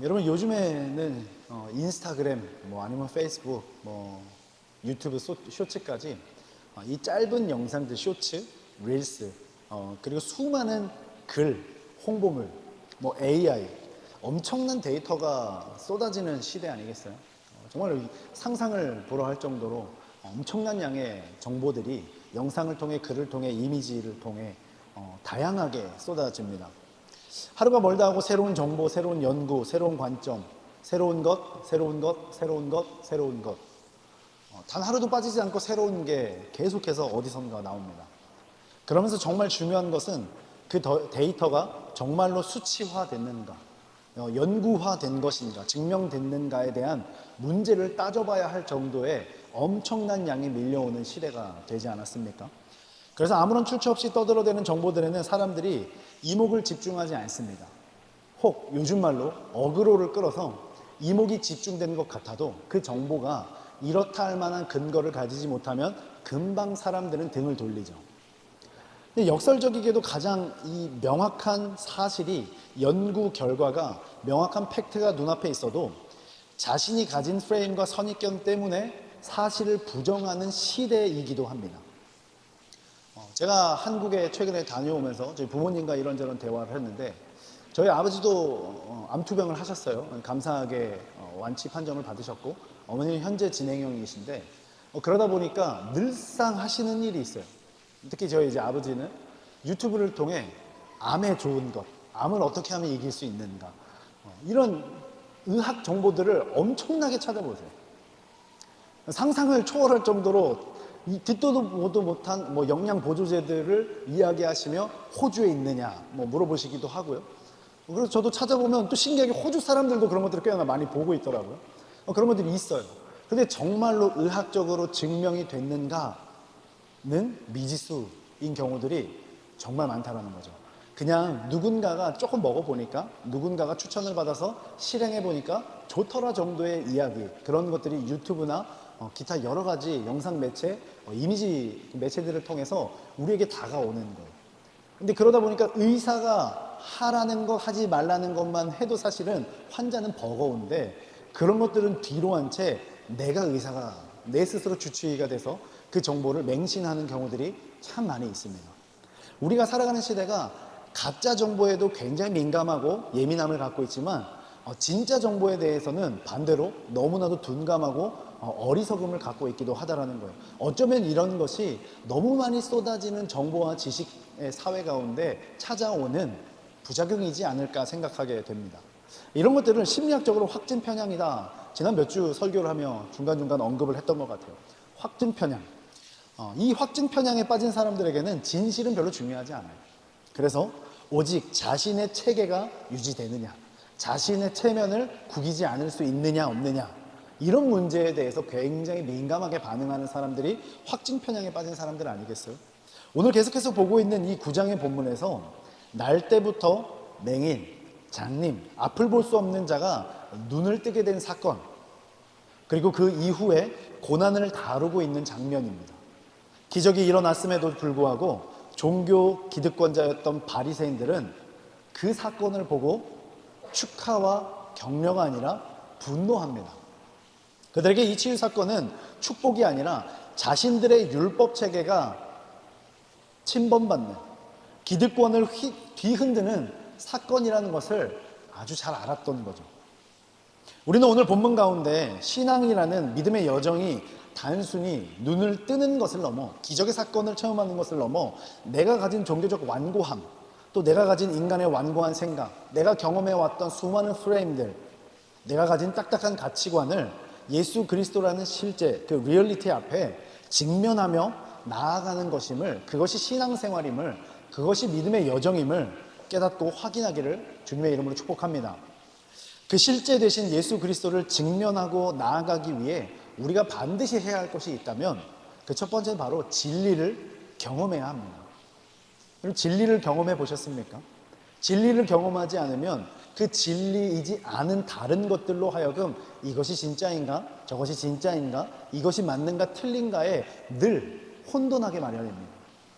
여러분 요즘에는 인스타그램 뭐 아니면 페이스북 뭐 유튜브 쇼츠까지 이 짧은 영상들 쇼츠, 릴스 그리고 수많은 글, 홍보물, 뭐 AI 엄청난 데이터가 쏟아지는 시대 아니겠어요? 정말 상상을 불허할 정도로 엄청난 양의 정보들이 영상을 통해 글을 통해 이미지를 통해 다양하게 쏟아집니다. 하루가 멀다 하고 새로운 정보, 새로운 연구, 새로운 관점, 새로운 것, 새로운 것, 새로운 것, 새로운 것. 단 하루도 빠지지 않고 새로운 게 계속해서 어디선가 나옵니다. 그러면서 정말 중요한 것은 그 데이터가 정말로 수치화됐는가, 연구화된 것인가, 증명됐는가에 대한 문제를 따져봐야 할 정도의 엄청난 양이 밀려오는 시대가 되지 않았습니까? 그래서 아무런 출처 없이 떠들어대는 정보들에는 사람들이 이목을 집중하지 않습니다. 혹 요즘 말로 어그로를 끌어서 이목이 집중된 것 같아도 그 정보가 이렇다 할 만한 근거를 가지지 못하면 금방 사람들은 등을 돌리죠. 근데 역설적이게도 가장 이 명확한 사실이 연구 결과가 명확한 팩트가 눈앞에 있어도 자신이 가진 프레임과 선입견 때문에 사실을 부정하는 시대이기도 합니다. 제가 한국에 최근에 다녀오면서 저희 부모님과 이런저런 대화를 했는데 저희 아버지도 암투병을 하셨어요. 감사하게 완치 판정을 받으셨고 어머니는 현재 진행형이신데 그러다 보니까 늘상 하시는 일이 있어요. 특히 저희 이제 아버지는 유튜브를 통해 암에 좋은 것, 암을 어떻게 하면 이길 수 있는가 이런 의학 정보들을 엄청나게 찾아보세요. 상상을 초월할 정도로 듣도 보도 못한 뭐 영양 보조제들을 이야기하시며 호주에 있느냐 뭐 물어보시기도 하고요. 그래서 저도 찾아보면 또 신기하게 호주 사람들도 그런 것들을 꽤나 많이 보고 있더라고요. 그런 것들이 있어요. 근데 정말로 의학적으로 증명이 됐는가는 미지수인 경우들이 정말 많다는 거죠. 그냥 누군가가 조금 먹어보니까 누군가가 추천을 받아서 실행해보니까 좋더라 정도의 이야기, 그런 것들이 유튜브나 기타 여러 가지 영상 매체, 이미지 매체들을 통해서 우리에게 다가오는 거예요. 근데 그러다 보니까 의사가 하라는 것, 하지 말라는 것만 해도 사실은 환자는 버거운데 그런 것들은 뒤로 한 채 내가 의사가 내 스스로 주치의가 돼서 그 정보를 맹신하는 경우들이 참 많이 있습니다. 우리가 살아가는 시대가 가짜 정보에도 굉장히 민감하고 예민함을 갖고 있지만 진짜 정보에 대해서는 반대로 너무나도 둔감하고 어리석음을 갖고 있기도 하다라는 거예요. 어쩌면 이런 것이 너무 많이 쏟아지는 정보와 지식의 사회 가운데 찾아오는 부작용이지 않을까 생각하게 됩니다. 이런 것들을 심리학적으로 확진 편향이다. 지난 몇 주 설교를 하며 중간중간 언급을 했던 것 같아요. 확진 편향. 이 확진 편향에 빠진 사람들에게는 진실은 별로 중요하지 않아요. 그래서 오직 자신의 체계가 유지되느냐, 자신의 체면을 구기지 않을 수 있느냐 없느냐, 이런 문제에 대해서 굉장히 민감하게 반응하는 사람들이 확진 편향에 빠진 사람들 아니겠어요? 오늘 계속해서 보고 있는 이 9장의 본문에서 날 때부터 맹인, 장님, 앞을 볼 수 없는 자가 눈을 뜨게 된 사건, 그리고 그 이후에 고난을 다루고 있는 장면입니다. 기적이 일어났음에도 불구하고 종교 기득권자였던 바리새인들은 그 사건을 보고 축하와 격려가 아니라 분노합니다. 그들에게 이 치유 사건은 축복이 아니라 자신들의 율법 체계가 침범받는, 기득권을 뒤흔드는 사건이라는 것을 아주 잘 알았던 거죠. 우리는 오늘 본문 가운데 신앙이라는 믿음의 여정이 단순히 눈을 뜨는 것을 넘어, 기적의 사건을 체험하는 것을 넘어 내가 가진 종교적 완고함, 또 내가 가진 인간의 완고한 생각, 내가 경험해왔던 수많은 프레임들, 내가 가진 딱딱한 가치관을 예수 그리스도라는 실제 그 리얼리티 앞에 직면하며 나아가는 것임을, 그것이 신앙생활임을, 그것이 믿음의 여정임을 깨닫고 확인하기를 주님의 이름으로 축복합니다. 그 실제 되신 예수 그리스도를 직면하고 나아가기 위해 우리가 반드시 해야 할 것이 있다면 그 첫 번째는 바로 진리를 경험해야 합니다. 그럼 진리를 경험해 보셨습니까? 진리를 경험하지 않으면 그 진리이지 않은 다른 것들로 하여금 이것이 진짜인가? 저것이 진짜인가? 이것이 맞는가? 틀린가에 늘 혼돈하게 마련입니다.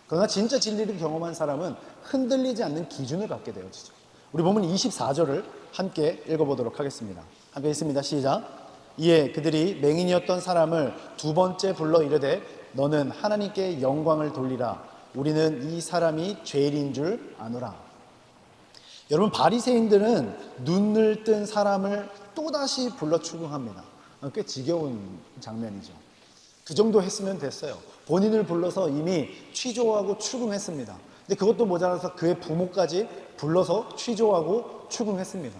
그러나 진짜 진리를 경험한 사람은 흔들리지 않는 기준을 갖게 되어지죠. 우리 보면 24절을 함께 읽어보도록 하겠습니다. 함께 읽습니다. 시작. 이에 그들이 맹인이었던 사람을 두 번째 불러 이르되 너는 하나님께 영광을 돌리라. 우리는 이 사람이 죄인인 줄 아노라. 여러분, 바리새인들은 눈을 뜬 사람을 또다시 불러 추궁합니다. 꽤 지겨운 장면이죠. 그 정도 했으면 됐어요. 본인을 불러서 이미 취조하고 추궁했습니다. 근데 그것도 모자라서 그의 부모까지 불러서 취조하고 추궁했습니다.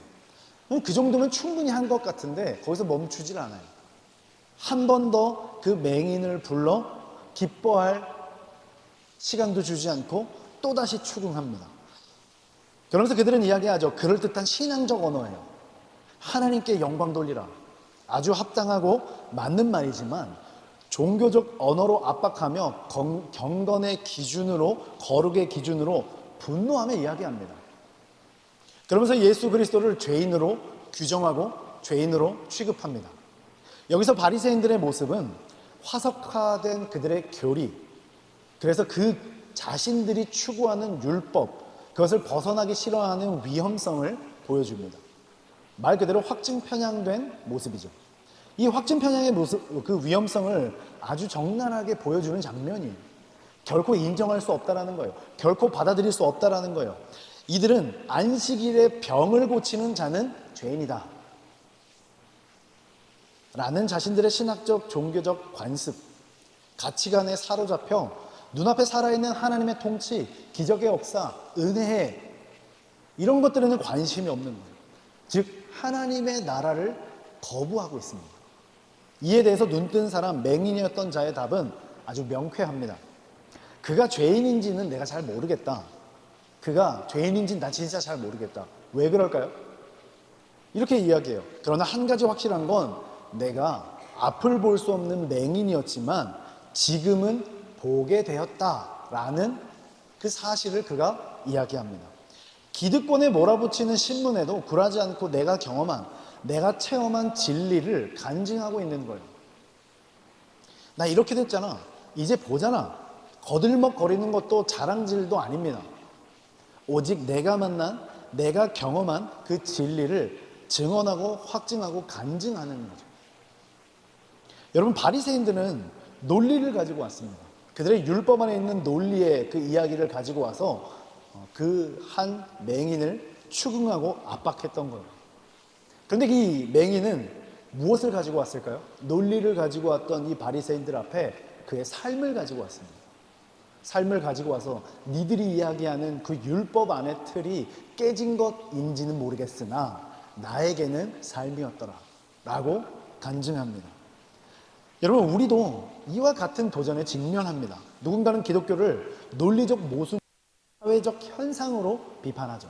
그 정도면 충분히 한 것 같은데 거기서 멈추질 않아요. 한 번 더 그 맹인을 불러 기뻐할 시간도 주지 않고 또다시 추궁합니다. 그러면서 그들은 이야기하죠. 그럴듯한 신앙적 언어예요. 하나님께 영광 돌리라. 아주 합당하고 맞는 말이지만 종교적 언어로 압박하며 경건의 기준으로, 거룩의 기준으로 분노하며 이야기합니다. 그러면서 예수 그리스도를 죄인으로 규정하고 죄인으로 취급합니다. 여기서 바리새인들의 모습은 화석화된 그들의 교리, 그래서 그 자신들이 추구하는 율법, 그것을 벗어나기 싫어하는 위험성을 보여줍니다. 말 그대로 확증 편향된 모습이죠. 이 확증 편향의 모습, 그 위험성을 아주 적나라하게 보여주는 장면이에요. 결코 인정할 수 없다라는 거예요. 결코 받아들일 수 없다라는 거예요. 이들은 안식일에 병을 고치는 자는 죄인이다 라는 자신들의 신학적, 종교적 관습, 가치관에 사로잡혀 눈앞에 살아있는 하나님의 통치, 기적의 역사, 은혜, 이런 것들에는 관심이 없는 거예요. 즉 하나님의 나라를 거부하고 있습니다. 이에 대해서 눈뜬 사람, 맹인이었던 자의 답은 아주 명쾌합니다. 그가 죄인인지는 내가 잘 모르겠다. 그가 죄인인지는 나 진짜 잘 모르겠다. 왜 그럴까요? 이렇게 이야기해요. 그러나 한 가지 확실한 건 내가 앞을 볼 수 없는 맹인이었지만 지금은 보게 되었다라는 그 사실을 그가 이야기합니다. 기득권에 몰아붙이는 신문에도 굴하지 않고 내가 경험한, 내가 체험한 진리를 간증하고 있는 거예요. 나 이렇게 됐잖아. 이제 보잖아. 거들먹거리는 것도 자랑질도 아닙니다. 오직 내가 만난, 내가 경험한 그 진리를 증언하고 확증하고 간증하는 거죠. 여러분, 바리새인들은 논리를 가지고 왔습니다. 그들의 율법 안에 있는 논리의 그 이야기를 가지고 와서 그 한 맹인을 추궁하고 압박했던 거예요. 그런데 이 맹인은 무엇을 가지고 왔을까요? 논리를 가지고 왔던 이 바리새인들 앞에 그의 삶을 가지고 왔습니다. 삶을 가지고 와서 니들이 이야기하는 그 율법 안의 틀이 깨진 것인지는 모르겠으나 나에게는 삶이었더라 라고 간증합니다. 여러분, 우리도 이와 같은 도전에 직면합니다. 누군가는 기독교를 논리적 모순, 사회적 현상으로 비판하죠.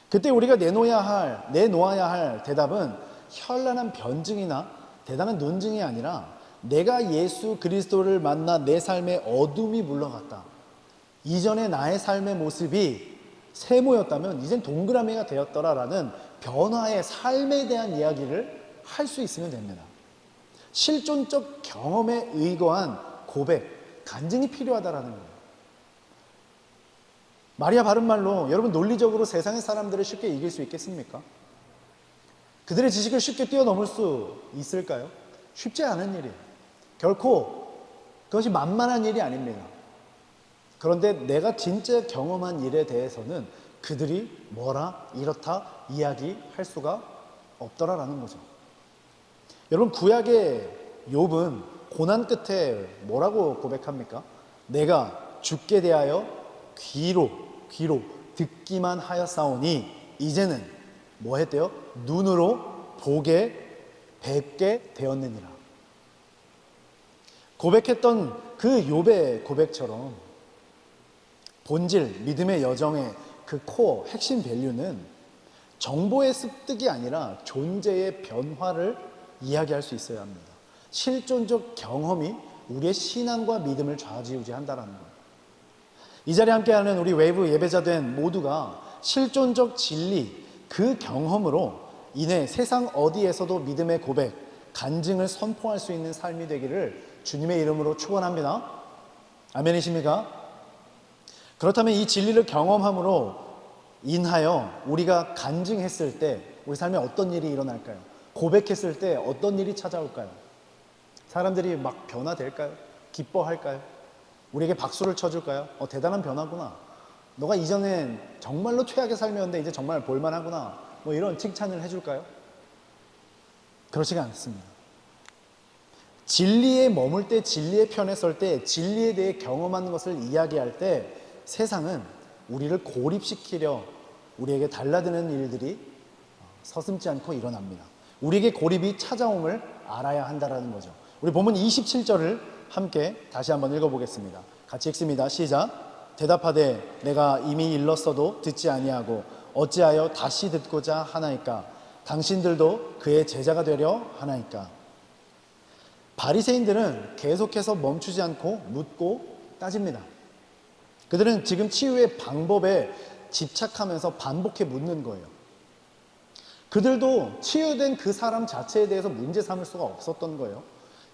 그때 우리가 내놓아야 할 대답은 현란한 변증이나 대단한 논증이 아니라 내가 예수 그리스도를 만나 내 삶의 어둠이 물러갔다. 이전의 나의 삶의 모습이 세모였다면 이젠 동그라미가 되었더라라는 변화의 삶에 대한 이야기를 할 수 있으면 됩니다. 실존적 경험에 의거한 고백, 간증이 필요하다라는 거예요. 말이야 바른 말로 여러분, 논리적으로 세상의 사람들을 쉽게 이길 수 있겠습니까? 그들의 지식을 쉽게 뛰어넘을 수 있을까요? 쉽지 않은 일이에요. 결코 그것이 만만한 일이 아닙니다. 그런데 내가 진짜 경험한 일에 대해서는 그들이 뭐라 이렇다 이야기할 수가 없더라라는 거죠. 여러분, 구약의 욥은 고난 끝에 뭐라고 고백합니까? 내가 죽게 대하여 귀로 듣기만 하였사오니 이제는 뭐 했대요? 눈으로 보게 뵙게 되었느니라. 고백했던 그 욥의 고백처럼 본질, 믿음의 여정의 그 코어, 핵심 밸류는 정보의 습득이 아니라 존재의 변화를 이야기할 수 있어야 합니다. 실존적 경험이 우리의 신앙과 믿음을 좌지우지한다는 거예요. 이 자리에 함께하는 우리 외부 예배자된 모두가 실존적 진리, 그 경험으로 인해 세상 어디에서도 믿음의 고백, 간증을 선포할 수 있는 삶이 되기를 주님의 이름으로 축원합니다. 아멘이십니까? 그렇다면 이 진리를 경험함으로 인하여 우리가 간증했을 때 우리 삶에 어떤 일이 일어날까요? 고백했을 때 어떤 일이 찾아올까요? 사람들이 막 변화될까요? 기뻐할까요? 우리에게 박수를 쳐줄까요? 대단한 변화구나. 너가 이전엔 정말로 최악의 삶이었는데 이제 정말 볼만하구나. 뭐 이런 칭찬을 해줄까요? 그렇지가 않습니다. 진리에 머물 때, 진리의 편에 설 때, 진리에 대해 경험한 것을 이야기할 때 세상은 우리를 고립시키려 우리에게 달라드는 일들이 서슴지 않고 일어납니다. 우리에게 고립이 찾아옴을 알아야 한다는 거죠. 우리 본문 27절을 함께 다시 한번 읽어보겠습니다. 같이 읽습니다. 시작. 대답하되 내가 이미 일렀어도 듣지 아니하고 어찌하여 다시 듣고자 하나이까? 당신들도 그의 제자가 되려 하나이까? 바리새인들은 계속해서 멈추지 않고 묻고 따집니다. 그들은 지금 치유의 방법에 집착하면서 반복해 묻는 거예요. 그들도 치유된 그 사람 자체에 대해서 문제 삼을 수가 없었던 거예요.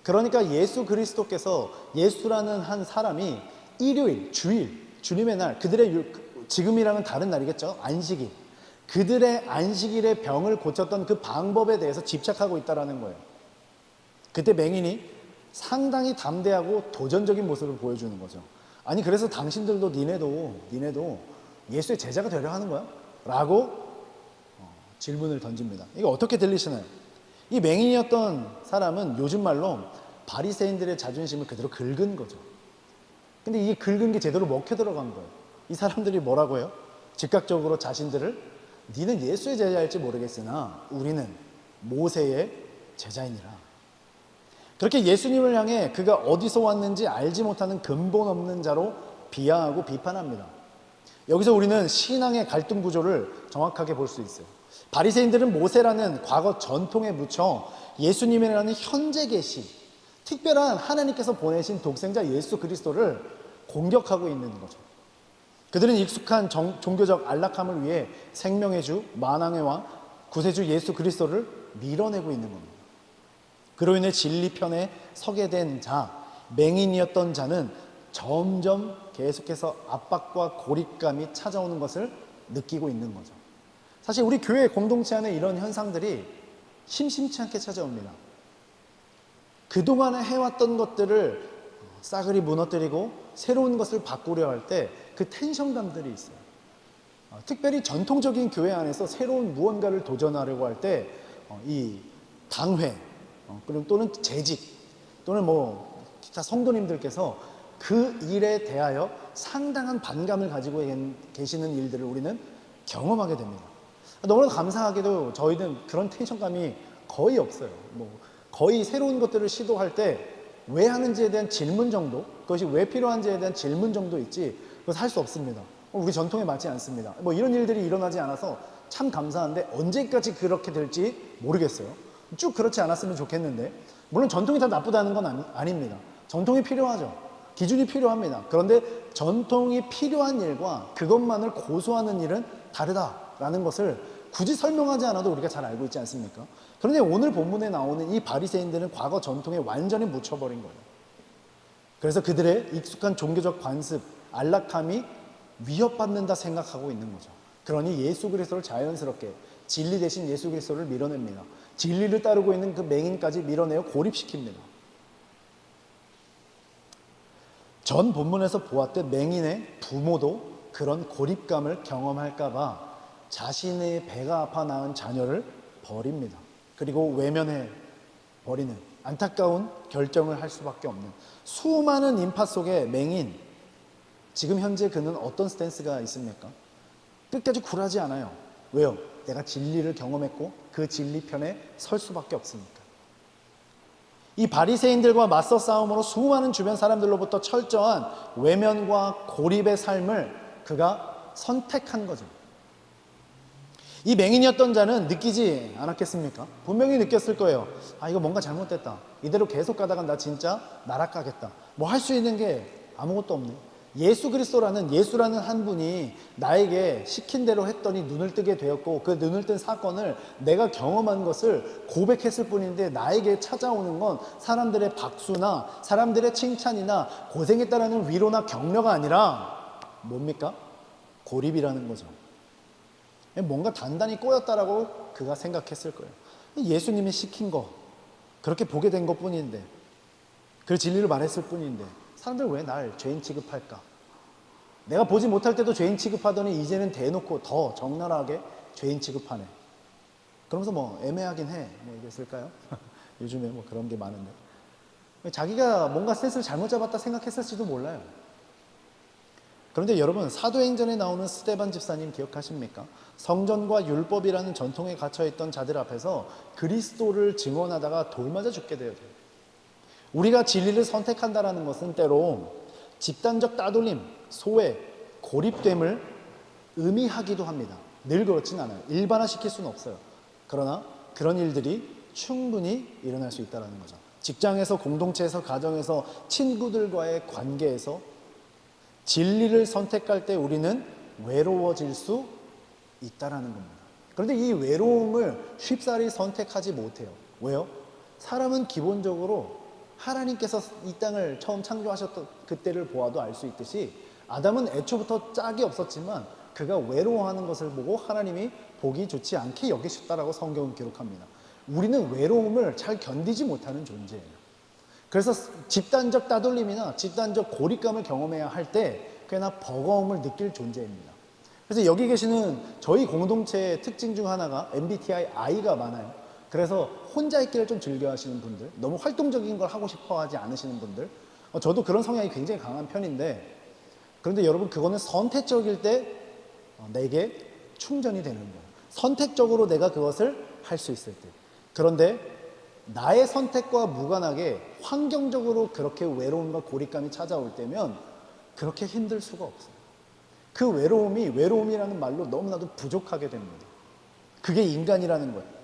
그러니까 예수 그리스도께서 예수라는 한 사람이 일요일, 주일, 주님의 날, 그들의 지금이랑은 다른 날이겠죠. 안식일. 그들의 안식일의 병을 고쳤던 그 방법에 대해서 집착하고 있다는 거예요. 그때 맹인이 상당히 담대하고 도전적인 모습을 보여주는 거죠. 아니 그래서 당신들도 니네도 예수의 제자가 되려 하는 거야? 라고 질문을 던집니다. 이거 어떻게 들리시나요? 이 맹인이었던 사람은 요즘 말로 바리새인들의 자존심을 그대로 긁은 거죠. 근데 이게 긁은 게 제대로 먹혀 들어간 거예요. 이 사람들이 뭐라고 해요? 즉각적으로 자신들을 니는 예수의 제자일지 모르겠으나 우리는 모세의 제자이니라. 그렇게 예수님을 향해 그가 어디서 왔는지 알지 못하는 근본 없는 자로 비하하고 비판합니다. 여기서 우리는 신앙의 갈등 구조를 정확하게 볼 수 있어요. 바리새인들은 모세라는 과거 전통에 묻혀 예수님이라는 현재 계시, 특별한 하나님께서 보내신 독생자 예수 그리스도를 공격하고 있는 거죠. 그들은 익숙한 종교적 안락함을 위해 생명의 주, 만왕의 왕, 구세주 예수 그리스도를 밀어내고 있는 겁니다. 그로 인해 진리편에 서게 된 자, 맹인이었던 자는 점점 계속해서 압박과 고립감이 찾아오는 것을 느끼고 있는 거죠. 사실 우리 교회 공동체 안에 이런 현상들이 심심치 않게 찾아옵니다. 그동안에 해왔던 것들을 싸그리 무너뜨리고 새로운 것을 바꾸려 할 때 그 텐션감들이 있어요. 특별히 전통적인 교회 안에서 새로운 무언가를 도전하려고 할 때 이 당회 또는 재직 또는 기타 성도님들께서 그 일에 대하여 상당한 반감을 가지고 계시는 일들을 우리는 경험하게 됩니다. 너무나 감사하게도 저희는 그런 텐션감이 거의 없어요. 거의 새로운 것들을 시도할 때 왜 하는지에 대한 질문 정도, 그것이 왜 필요한지에 대한 질문 정도 있지 그것을 할 수 없습니다. 우리 전통에 맞지 않습니다. 이런 일들이 일어나지 않아서 참 감사한데 언제까지 그렇게 될지 모르겠어요. 쭉 그렇지 않았으면 좋겠는데, 물론 전통이 다 나쁘다는 건 아닙니다. 전통이 필요하죠. 기준이 필요합니다. 그런데 전통이 필요한 일과 그것만을 고수하는 일은 다르다라는 것을 굳이 설명하지 않아도 우리가 잘 알고 있지 않습니까? 그런데 오늘 본문에 나오는 이 바리새인들은 과거 전통에 완전히 묻혀버린 거예요. 그래서 그들의 익숙한 종교적 관습, 안락함이 위협받는다 생각하고 있는 거죠. 그러니 예수 그리스도를 자연스럽게 진리 대신 예수 그리스도를 밀어냅니다. 진리를 따르고 있는 그 맹인까지 밀어내어 고립시킵니다. 전 본문에서 보았듯 맹인의 부모도 그런 고립감을 경험할까 봐 자신의 배가 아파 낳은 자녀를 버립니다. 그리고 외면해 버리는 안타까운 결정을 할 수밖에 없는 수많은 인파 속에 맹인, 지금 현재 그는 어떤 스탠스가 있습니까? 끝까지 굴하지 않아요. 왜요? 내가 진리를 경험했고 그 진리 편에 설 수밖에 없으니까. 이 바리새인들과 맞서 싸움으로 수많은 주변 사람들로부터 철저한 외면과 고립의 삶을 그가 선택한 거죠. 이 맹인이었던 자는 느끼지 않았겠습니까? 분명히 느꼈을 거예요. 이거 뭔가 잘못됐다. 이대로 계속 가다가 나 진짜 나락가겠다. 할 수 있는 게 아무것도 없네. 예수라는 한 분이 나에게 시킨 대로 했더니 눈을 뜨게 되었고 그 눈을 뜬 사건을 내가 경험한 것을 고백했을 뿐인데 나에게 찾아오는 건 사람들의 박수나 사람들의 칭찬이나 고생했다라는 위로나 격려가 아니라 뭡니까? 고립이라는 거죠. 뭔가 단단히 꼬였다라고 그가 생각했을 거예요. 예수님이 시킨 거, 그렇게 보게 된 것뿐인데, 그 진리를 말했을 뿐인데 사람들 왜 날 죄인 취급할까? 내가 보지 못할 때도 죄인 취급하더니 이제는 대놓고 더 적나라하게 죄인 취급하네. 그러면서 뭐 애매하긴 해, 뭐 이랬을까요? 요즘에 뭐 그런 게 많은데, 자기가 뭔가 센스를 잘못 잡았다 생각했을지도 몰라요. 그런데 여러분, 사도행전에 나오는 스데반 집사님 기억하십니까? 성전과 율법이라는 전통에 갇혀있던 자들 앞에서 그리스도를 증언하다가 돌 맞아 죽게 돼요. 우리가 진리를 선택한다는 것은 때로 집단적 따돌림, 소외, 고립됨을 의미하기도 합니다. 늘 그렇진 않아요. 일반화시킬 수는 없어요. 그러나 그런 일들이 충분히 일어날 수 있다는 거죠. 직장에서, 공동체에서, 가정에서, 친구들과의 관계에서 진리를 선택할 때 우리는 외로워질 수 있다는 겁니다. 그런데 이 외로움을 쉽사리 선택하지 못해요. 왜요? 사람은 기본적으로 하나님께서 이 땅을 처음 창조하셨던 그때를 보아도 알 수 있듯이 아담은 애초부터 짝이 없었지만 그가 외로워하는 것을 보고 하나님이 보기 좋지 않게 여기셨다라고 성경은 기록합니다. 우리는 외로움을 잘 견디지 못하는 존재예요. 그래서 집단적 따돌림이나 집단적 고립감을 경험해야 할 때 꽤나 버거움을 느낄 존재입니다. 그래서 여기 계시는 저희 공동체의 특징 중 하나가 MBTI I가 많아요. 그래서 혼자 있기를 좀 즐겨 하시는 분들, 너무 활동적인 걸 하고 싶어 하지 않으시는 분들, 저도 그런 성향이 굉장히 강한 편인데, 그런데 여러분, 그거는 선택적일 때 내게 충전이 되는 거예요. 선택적으로 내가 그것을 할 수 있을 때. 그런데 나의 선택과 무관하게 환경적으로 그렇게 외로움과 고립감이 찾아올 때면 그렇게 힘들 수가 없어요. 그 외로움이 외로움이라는 말로 너무나도 부족하게 됩니다. 그게 인간이라는 거예요.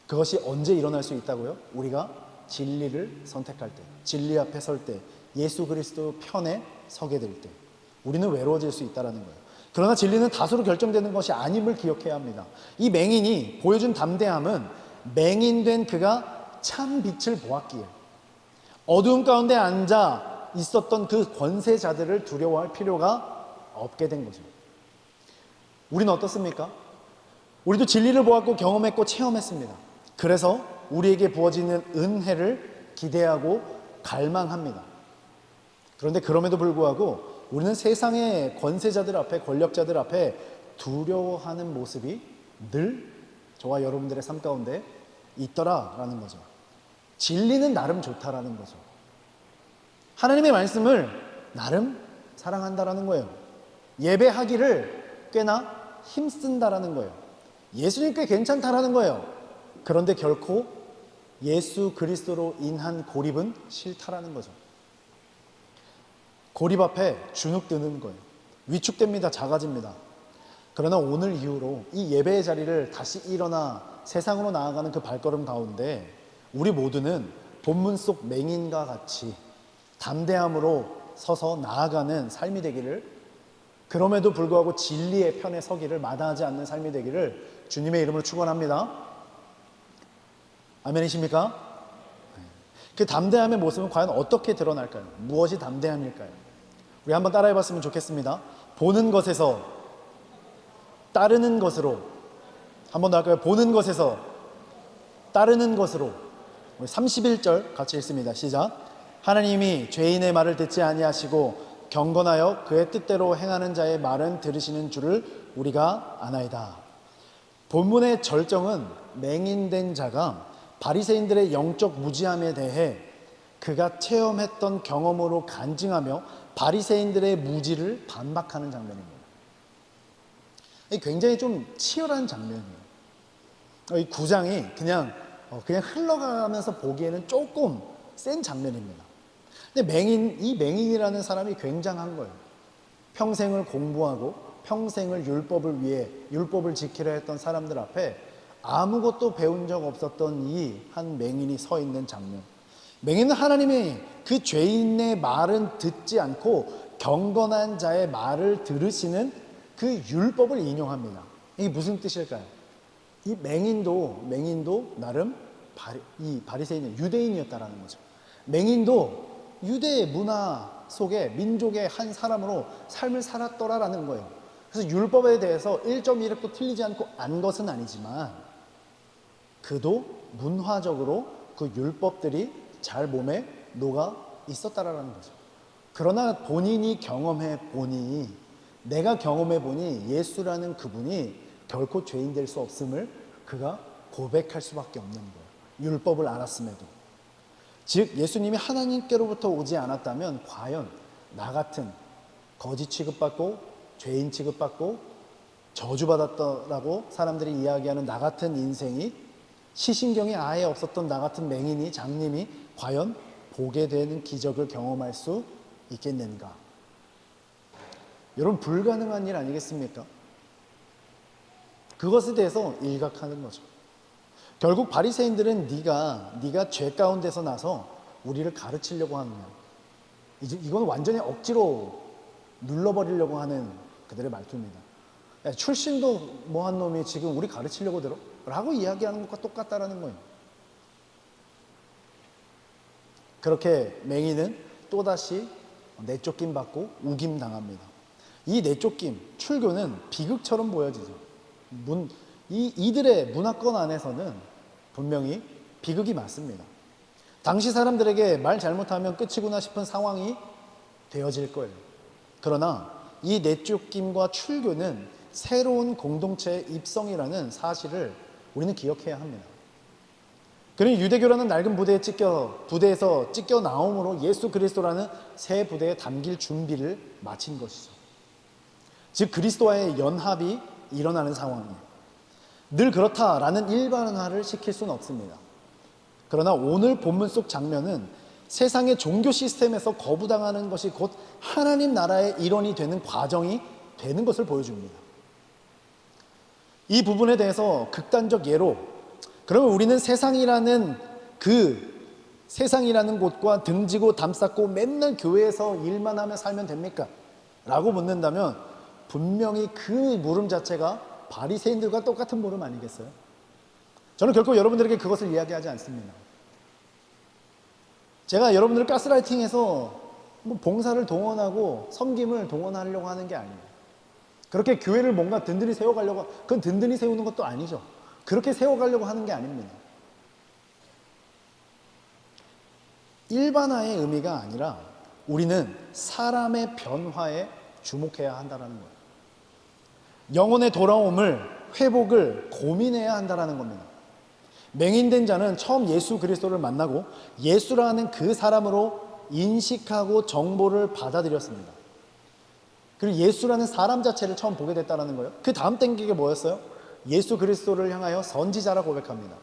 그것이 언제 일어날 수 있다고요? 우리가 진리를 선택할 때, 진리 앞에 설 때, 예수 그리스도 편에 서게 될 때 우리는 외로워질 수 있다는 거예요. 그러나 진리는 다수로 결정되는 것이 아님을 기억해야 합니다. 이 맹인이 보여준 담대함은 맹인된 그가 참 빛을 보았기에 어두운 가운데 앉아 있었던 그 권세자들을 두려워할 필요가 없게 된 거죠. 우리는 어떻습니까? 우리도 진리를 보았고 경험했고 체험했습니다. 그래서 우리에게 부어지는 은혜를 기대하고 갈망합니다. 그런데 그럼에도 불구하고 우리는 세상의 권세자들 앞에, 권력자들 앞에 두려워하는 모습이 늘 저와 여러분들의 삶 가운데 있더라라는 거죠. 진리는 나름 좋다라는 거죠. 하나님의 말씀을 나름 사랑한다라는 거예요. 예배하기를 꽤나 힘쓴다라는 거예요. 예수님 꽤 괜찮다라는 거예요. 그런데 결코 예수 그리스도로 인한 고립은 싫다라는 거죠. 고립 앞에 주눅드는 거예요. 위축됩니다. 작아집니다. 그러나 오늘 이후로 이 예배의 자리를 다시 일어나 세상으로 나아가는 그 발걸음 가운데 우리 모두는 본문 속 맹인과 같이 담대함으로 서서 나아가는 삶이 되기를, 그럼에도 불구하고 진리의 편에 서기를 마다하지 않는 삶이 되기를 주님의 이름으로 축원합니다. 아멘이십니까? 그 담대함의 모습은 과연 어떻게 드러날까요? 무엇이 담대함일까요? 우리 한번 따라해봤으면 좋겠습니다. 보는 것에서 따르는 것으로. 한 번 더 할까요? 보는 것에서 따르는 것으로. 우리 31절 같이 읽습니다. 시작. 하나님이 죄인의 말을 듣지 아니하시고 경건하여 그의 뜻대로 행하는 자의 말은 들으시는 줄을 우리가 아나이다. 본문의 절정은 맹인된 자가 바리새인들의 영적 무지함에 대해 그가 체험했던 경험으로 간증하며 바리새인들의 무지를 반박하는 장면입니다. 굉장히 좀 치열한 장면이에요. 이 구장이 그냥 흘러가면서 보기에는 조금 센 장면입니다. 근데 이 맹인이라는 사람이 굉장한 거예요. 평생을 공부하고 평생을 율법을 위해 율법을 지키려 했던 사람들 앞에 아무것도 배운 적 없었던 이 한 맹인이 서 있는 장면. 맹인은 하나님의 그 죄인의 말은 듣지 않고 경건한 자의 말을 들으시는 그 율법을 인용합니다. 이게 무슨 뜻일까요? 이 맹인도 나름 이 바리새인은 유대인이었다라는 거죠. 맹인도 유대 문화 속에 민족의 한 사람으로 삶을 살았더라라는 거예요. 그래서 율법에 대해서 1.1획도 틀리지 않고 안 것은 아니지만 그도 문화적으로 그 율법들이 잘 몸에 녹아 있었다라는 거죠. 그러나 본인이 경험해 보니, 내가 경험해 보니 예수라는 그분이 결코 죄인 될 수 없음을 그가 고백할 수밖에 없는 거예요. 율법을 알았음에도. 즉 예수님이 하나님께로부터 오지 않았다면 과연 나 같은 거짓 취급받고 죄인 취급받고 저주받았다라고 사람들이 이야기하는 나 같은 인생이, 시신경이 아예 없었던 나 같은 맹인이, 장님이 과연 보게 되는 기적을 경험할 수 있겠는가? 여러분, 불가능한 일 아니겠습니까? 그것에 대해서 일각하는 거죠. 결국 바리새인들은 네가 죄 가운데서 나서 우리를 가르치려고 하느냐, 이건 완전히 억지로 눌러버리려고 하는 그들의 말투입니다. 야, 출신도 뭐한 놈이 지금 우리 가르치려고 들어? 라고 이야기하는 것과 똑같다라는 거예요. 그렇게 맹인은 또다시 내쫓김 받고 우김 당합니다. 이 내쫓김, 출교는 비극처럼 보여지죠. 이들의 문화권 안에서는 분명히 비극이 맞습니다. 당시 사람들에게 말 잘못하면 끝이구나 싶은 상황이 되어질 거예요. 그러나 이 내쫓김과 출교는 새로운 공동체의 입성이라는 사실을 우리는 기억해야 합니다. 그러니 유대교라는 낡은 부대에서 찢겨 나옴으로 예수 그리스도라는 새 부대에 담길 준비를 마친 것이죠. 즉 그리스도와의 연합이 일어나는 상황이에요. 늘 그렇다라는 일반화를 시킬 수는 없습니다. 그러나 오늘 본문 속 장면은 세상의 종교 시스템에서 거부당하는 것이 곧 하나님 나라의 일원이 되는 과정이 되는 것을 보여줍니다. 이 부분에 대해서 극단적 예로, 그러면 우리는 세상이라는 곳과 등지고 담쌓고 맨날 교회에서 일만 하며 살면 됩니까? 라고 묻는다면 분명히 그 물음 자체가 바리새인들과 똑같은 물음 아니겠어요? 저는 결코 여러분들에게 그것을 이야기하지 않습니다. 제가 여러분들을 가스라이팅해서 봉사를 동원하고 섬김을 동원하려고 하는 게 아니에요. 그렇게 교회를 뭔가 든든히 세워가려고, 그건 든든히 세우는 것도 아니죠. 그렇게 세워가려고 하는 게 아닙니다. 일반화의 의미가 아니라 우리는 사람의 변화에 주목해야 한다는 거예요. 영혼의 돌아옴을, 회복을 고민해야 한다는 겁니다. 맹인된 자는 처음 예수 그리스도를 만나고 예수라는 그 사람으로 인식하고 정보를 받아들였습니다. 그리고 예수라는 사람 자체를 처음 보게 됐다는 거예요. 그 다음 땡기게 뭐였어요? 예수 그리스도를 향하여 선지자라 고백합니다.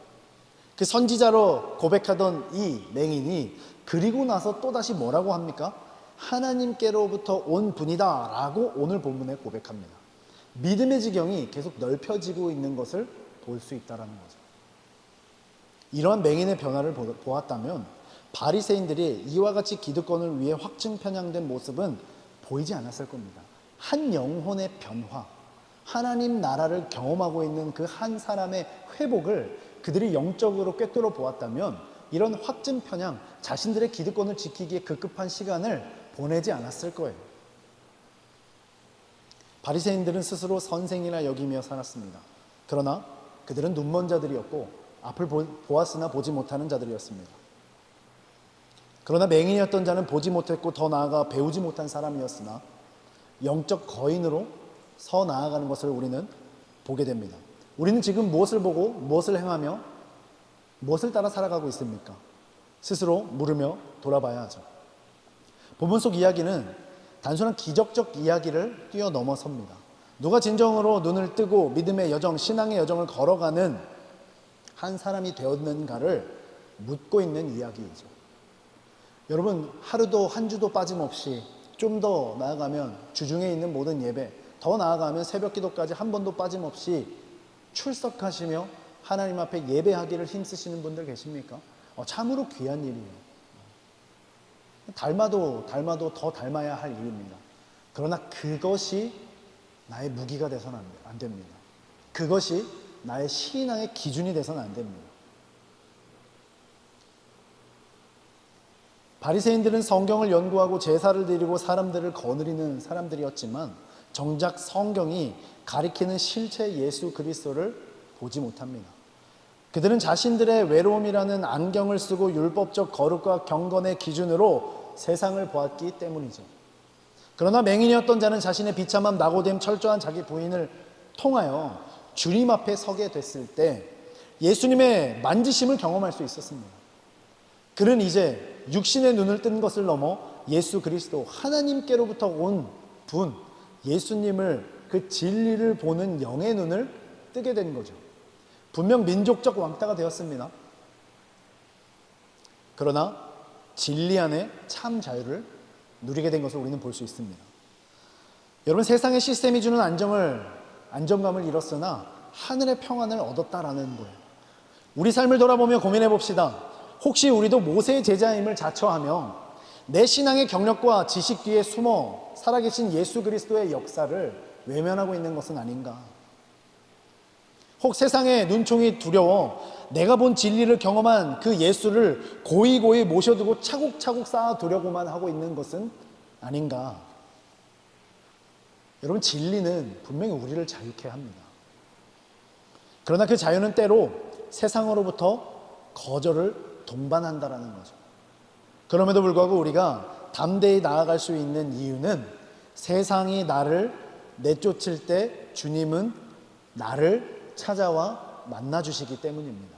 그 선지자로 고백하던 이 맹인이 그리고 나서 또다시 뭐라고 합니까? 하나님께로부터 온 분이다 라고 오늘 본문에 고백합니다. 믿음의 지경이 계속 넓혀지고 있는 것을 볼 수 있다는 거죠. 이러한 맹인의 변화를 보았다면 바리새인들이 이와 같이 기득권을 위해 확증 편향된 모습은 보이지 않았을 겁니다. 한 영혼의 변화, 하나님 나라를 경험하고 있는 그 한 사람의 회복을 그들이 영적으로 꿰뚫어 보았다면 이런 확증 편향, 자신들의 기득권을 지키기에 급급한 시간을 보내지 않았을 거예요. 바리새인들은 스스로 선생이라 여기며 살았습니다. 그러나 그들은 눈먼 자들이었고 앞을 보았으나 보지 못하는 자들이었습니다. 그러나 맹인이었던 자는 보지 못했고 더 나아가 배우지 못한 사람이었으나 영적 거인으로 서 나아가는 것을 우리는 보게 됩니다. 우리는 지금 무엇을 보고 무엇을 행하며 무엇을 따라 살아가고 있습니까? 스스로 물으며 돌아봐야 하죠. 본문 속 이야기는 단순한 기적적 이야기를 뛰어넘어섭니다. 누가 진정으로 눈을 뜨고 믿음의 여정, 신앙의 여정을 걸어가는 한 사람이 되었는가를 묻고 있는 이야기이죠. 여러분, 하루도 한 주도 빠짐없이 좀 더 나아가면 주중에 있는 모든 예배, 더 나아가면 새벽 기도까지 한 번도 빠짐없이 출석하시며 하나님 앞에 예배하기를 힘쓰시는 분들 계십니까? 참으로 귀한 일이에요. 닮아도 더 닮아야 할 일입니다. 그러나 그것이 나의 무기가 돼서는 안 됩니다. 그것이 나의 신앙의 기준이 돼서는 안 됩니다. 바리새인들은 성경을 연구하고 제사를 드리고 사람들을 거느리는 사람들이었지만 정작 성경이 가리키는 실체 예수 그리스도를 보지 못합니다. 그들은 자신들의 외로움이라는 안경을 쓰고 율법적 거룩과 경건의 기준으로 세상을 보았기 때문이죠. 그러나 맹인이었던 자는 자신의 비참함, 낙오됨, 철저한 자기 부인을 통하여 주님 앞에 서게 됐을 때 예수님의 만지심을 경험할 수 있었습니다. 그는 이제 육신의 눈을 뜬 것을 넘어 예수 그리스도 하나님께로부터 온 분 예수님을, 그 진리를 보는 영의 눈을 뜨게 된 거죠. 분명 민족적 왕따가 되었습니다. 그러나 진리 안에 참 자유를 누리게 된 것을 우리는 볼 수 있습니다. 여러분, 세상의 시스템이 주는 안정감을 잃었으나 하늘의 평안을 얻었다라는 거예요. 우리 삶을 돌아보며 고민해 봅시다. 혹시 우리도 모세의 제자임을 자처하며 내 신앙의 경력과 지식 뒤에 숨어 살아계신 예수 그리스도의 역사를 외면하고 있는 것은 아닌가? 혹 세상의 눈총이 두려워 내가 본 진리를 경험한 그 예수를 고이고이 모셔두고 차곡차곡 쌓아두려고만 하고 있는 것은 아닌가? 여러분, 진리는 분명히 우리를 자유케 합니다. 그러나 그 자유는 때로 세상으로부터 거절을 동반한다라는 거죠. 그럼에도 불구하고 우리가 담대히 나아갈 수 있는 이유는 세상이 나를 내쫓을 때 주님은 나를 찾아와 만나주시기 때문입니다.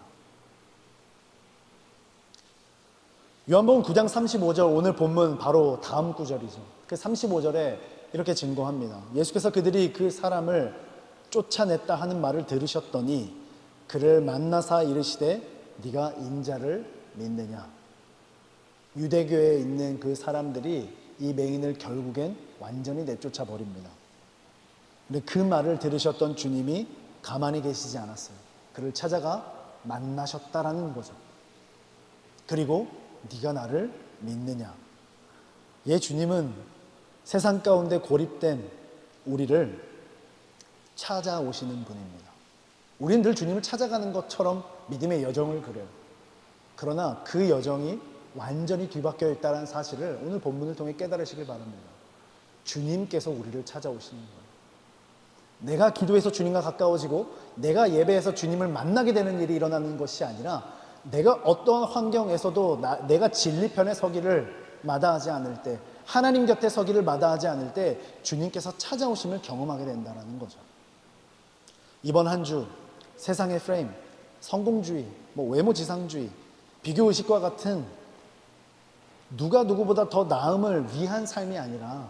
요한복음 9장 35절, 오늘 본문 바로 다음 구절이죠. 그 35절에 이렇게 증거합니다. 예수께서 그들이 그 사람을 쫓아냈다 하는 말을 들으셨더니 그를 만나사 이르시되 네가 인자를 믿느냐. 유대교에 있는 그 사람들이 이 맹인을 결국엔 완전히 내쫓아 버립니다. 근데 그 말을 들으셨던 주님이 가만히 계시지 않았어요. 그를 찾아가 만나셨다라는 거죠. 그리고 네가 나를 믿느냐. 주님은 세상 가운데 고립된 우리를 찾아오시는 분입니다. 우리는 늘 주님을 찾아가는 것처럼 믿음의 여정을 그려요. 그러나 그 여정이 완전히 뒤바뀌어 있다는 사실을 오늘 본문을 통해 깨달으시길 바랍니다. 주님께서 우리를 찾아오시는 거예요. 내가 기도해서 주님과 가까워지고 내가 예배해서 주님을 만나게 되는 일이 일어나는 것이 아니라 내가 어떠한 환경에서도 내가 진리편에 서기를 마다하지 않을 때, 하나님 곁에 서기를 마다하지 않을 때 주님께서 찾아오심을 경험하게 된다는 거죠. 이번 한 주 세상의 프레임, 성공주의, 외모지상주의, 비교의식과 같은 누가 누구보다 더 나음을 위한 삶이 아니라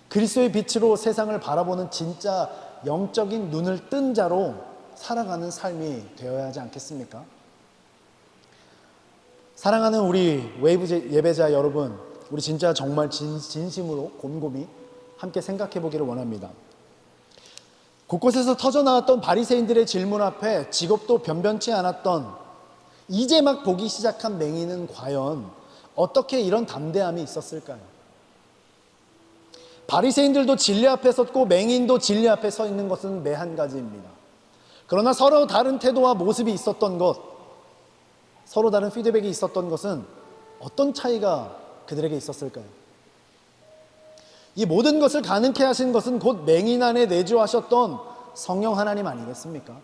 그리스도의 빛으로 세상을 바라보는 진짜 영적인 눈을 뜬 자로 살아가는 삶이 되어야 하지 않겠습니까? 사랑하는 우리 웨이브 예배자 여러분, 우리 진짜 정말 진심으로 곰곰이 함께 생각해 보기를 원합니다. 곳곳에서 터져나왔던 바리새인들의 질문 앞에 직업도 변변치 않았던 이제 막 보기 시작한 맹인은 과연 어떻게 이런 담대함이 있었을까요? 바리새인들도 진리 앞에 섰고 맹인도 진리 앞에 서 있는 것은 매 한 가지입니다. 그러나 서로 다른 태도와 모습이 있었던 것, 서로 다른 피드백이 있었던 것은 어떤 차이가 그들에게 있었을까요? 이 모든 것을 가능케 하신 것은 곧 맹인 안에 내주하셨던 성령 하나님 아니겠습니까?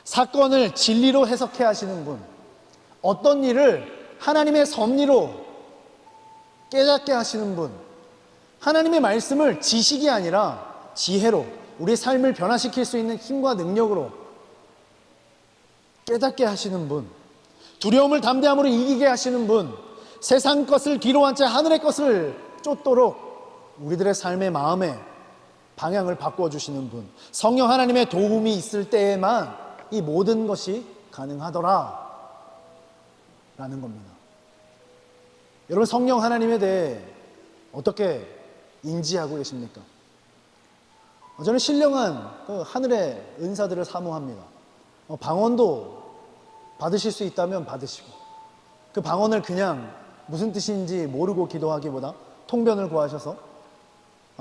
사건을 진리로 해석해 하시는 분, 어떤 일을 하나님의 섭리로 깨닫게 하시는 분, 하나님의 말씀을 지식이 아니라 지혜로 우리의 삶을 변화시킬 수 있는 힘과 능력으로 깨닫게 하시는 분, 두려움을 담대함으로 이기게 하시는 분, 세상 것을 뒤로 한 채 하늘의 것을 쫓도록 우리들의 삶의 마음의 방향을 바꾸어 주시는 분, 성령 하나님의 도움이 있을 때에만 이 모든 것이 가능하더라 라는 겁니다. 여러분, 성령 하나님에 대해 어떻게 인지하고 계십니까? 저는 신령한 그 하늘의 은사들을 사모합니다. 방언도 받으실 수 있다면 받으시고, 그 방언을 그냥 무슨 뜻인지 모르고 기도하기보다 통변을 구하셔서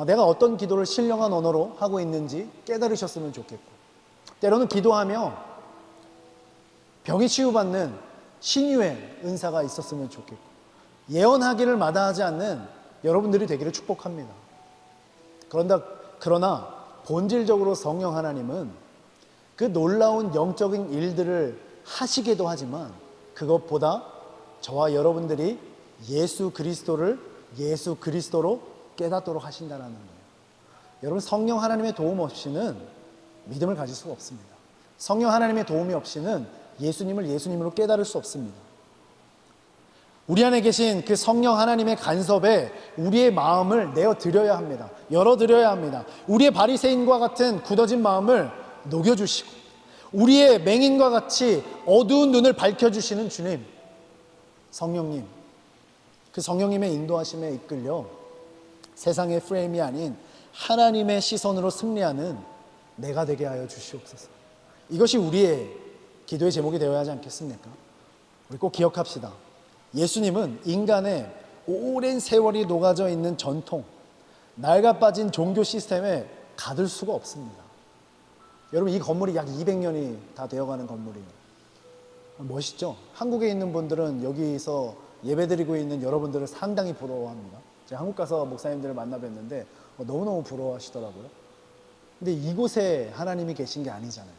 내가 어떤 기도를 신령한 언어로 하고 있는지 깨달으셨으면 좋겠고, 때로는 기도하며 병이 치유받는 신유의 은사가 있었으면 좋겠고, 예언하기를 마다하지 않는 여러분들이 되기를 축복합니다. 그러나 본질적으로 성령 하나님은 그 놀라운 영적인 일들을 하시기도 하지만 그것보다 저와 여러분들이 예수 그리스도를 예수 그리스도로 깨닫도록 하신다는 거예요. 여러분, 성령 하나님의 도움 없이는 믿음을 가질 수가 없습니다. 성령 하나님의 도움이 없이는 예수님을 예수님으로 깨달을 수 없습니다. 우리 안에 계신 그 성령 하나님의 간섭에 우리의 마음을 내어드려야 합니다. 열어드려야 합니다. 우리의 바리새인과 같은 굳어진 마음을 녹여주시고 우리의 맹인과 같이 어두운 눈을 밝혀주시는 주님, 성령님, 그 성령님의 인도하심에 이끌려 세상의 프레임이 아닌 하나님의 시선으로 승리하는 내가 되게 하여 주시옵소서. 이것이 우리의 기도의 제목이 되어야 하지 않겠습니까? 우리 꼭 기억합시다. 예수님은 인간의 오랜 세월이 녹아져 있는 전통, 낡아빠진 종교 시스템에 가둘 수가 없습니다. 여러분, 이 건물이 약 200년이 다 되어가는 건물이에요. 멋있죠? 한국에 있는 분들은 여기서 예배드리고 있는 여러분들을 상당히 부러워합니다. 제가 한국 가서 목사님들을 만나 뵀는데 너무너무 부러워하시더라고요. 근데 이곳에 하나님이 계신 게 아니잖아요.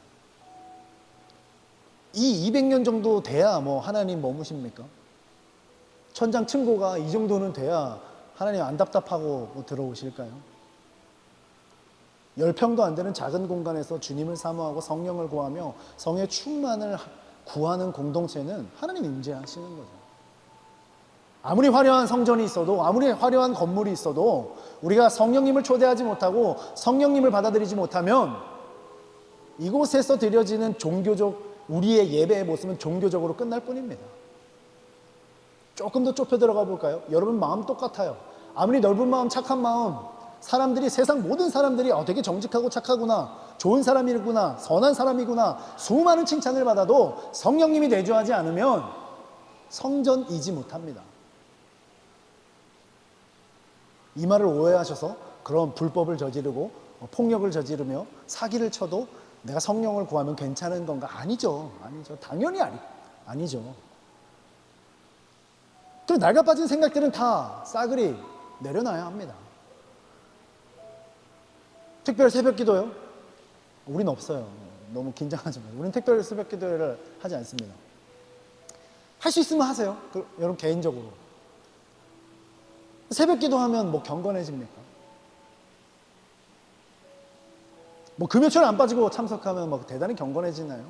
이 200년 정도 돼야 뭐 하나님 머무십니까? 천장 층고가 이 정도는 돼야 하나님 안 답답하고 뭐 들어오실까요? 10평도 안 되는 작은 공간에서 주님을 사모하고 성령을 구하며 성의 충만을 구하는 공동체는 하나님 임재하시는 거죠. 아무리 화려한 성전이 있어도, 아무리 화려한 건물이 있어도 우리가 성령님을 초대하지 못하고 성령님을 받아들이지 못하면 이곳에서 드려지는 종교적, 우리의 예배의 모습은 종교적으로 끝날 뿐입니다. 조금 더 좁혀 들어가 볼까요? 여러분 마음 똑같아요. 아무리 넓은 마음, 착한 마음, 사람들이, 세상 모든 사람들이 되게 정직하고 착하구나, 좋은 사람이구나, 선한 사람이구나 수많은 칭찬을 받아도 성령님이 내주하지 않으면 성전이지 못합니다. 이 말을 오해하셔서 그런 불법을 저지르고 폭력을 저지르며 사기를 쳐도 내가 성령을 구하면 괜찮은 건가? 아니죠. 당연히 아니죠. 그 낡아빠진 생각들은 다 싸그리 내려놔야 합니다. 특별 새벽 기도요? 우린 없어요. 너무 긴장하지 마세요. 우린 특별 새벽 기도를 하지 않습니다. 할 수 있으면 하세요. 여러분 개인적으로. 새벽 기도하면 뭐 경건해집니까? 뭐 금요철 안 빠지고 참석하면 뭐 대단히 경건해지나요?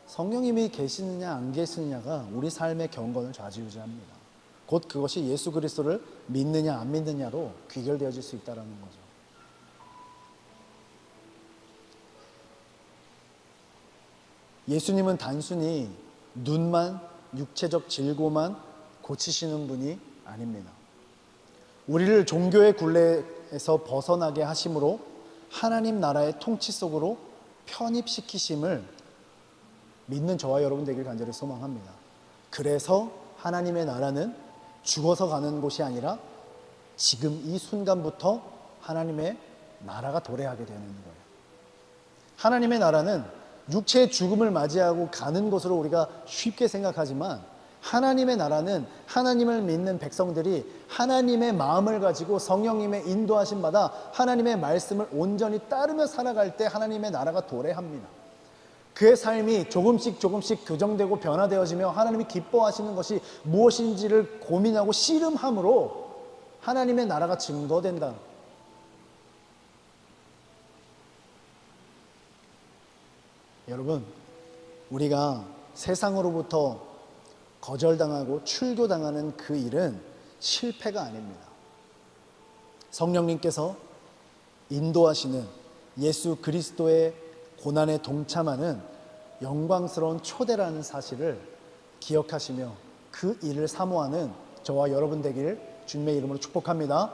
성령님이 계시느냐 안 계시느냐가 우리 삶의 경건을 좌지우지합니다. 곧 그것이 예수 그리스도를 믿느냐 안 믿느냐로 귀결되어질 수 있다는 거죠. 예수님은 단순히 눈만, 육체적 질고만 고치시는 분이 아닙니다. 우리를 종교의 굴레에서 벗어나게 하심으로 하나님 나라의 통치 속으로 편입시키심을 믿는 저와 여러분 되길 간절히 소망합니다. 그래서 하나님의 나라는 죽어서 가는 곳이 아니라 지금 이 순간부터 하나님의 나라가 도래하게 되는 거예요. 하나님의 나라는 육체의 죽음을 맞이하고 가는 것으로 우리가 쉽게 생각하지만 하나님의 나라는 하나님을 믿는 백성들이 하나님의 마음을 가지고 성령님의 인도하심 받아 하나님의 말씀을 온전히 따르며 살아갈 때 하나님의 나라가 도래합니다. 그의 삶이 조금씩 교정되고 변화되어지며 하나님이 기뻐하시는 것이 무엇인지를 고민하고 씨름함으로 하나님의 나라가 증거된다. 여러분, 우리가 세상으로부터 거절당하고 출교당하는 그 일은 실패가 아닙니다. 성령님께서 인도하시는 예수 그리스도의 고난에 동참하는 영광스러운 초대라는 사실을 기억하시며 그 일을 사모하는 저와 여러분 되기를 주님의 이름으로 축복합니다.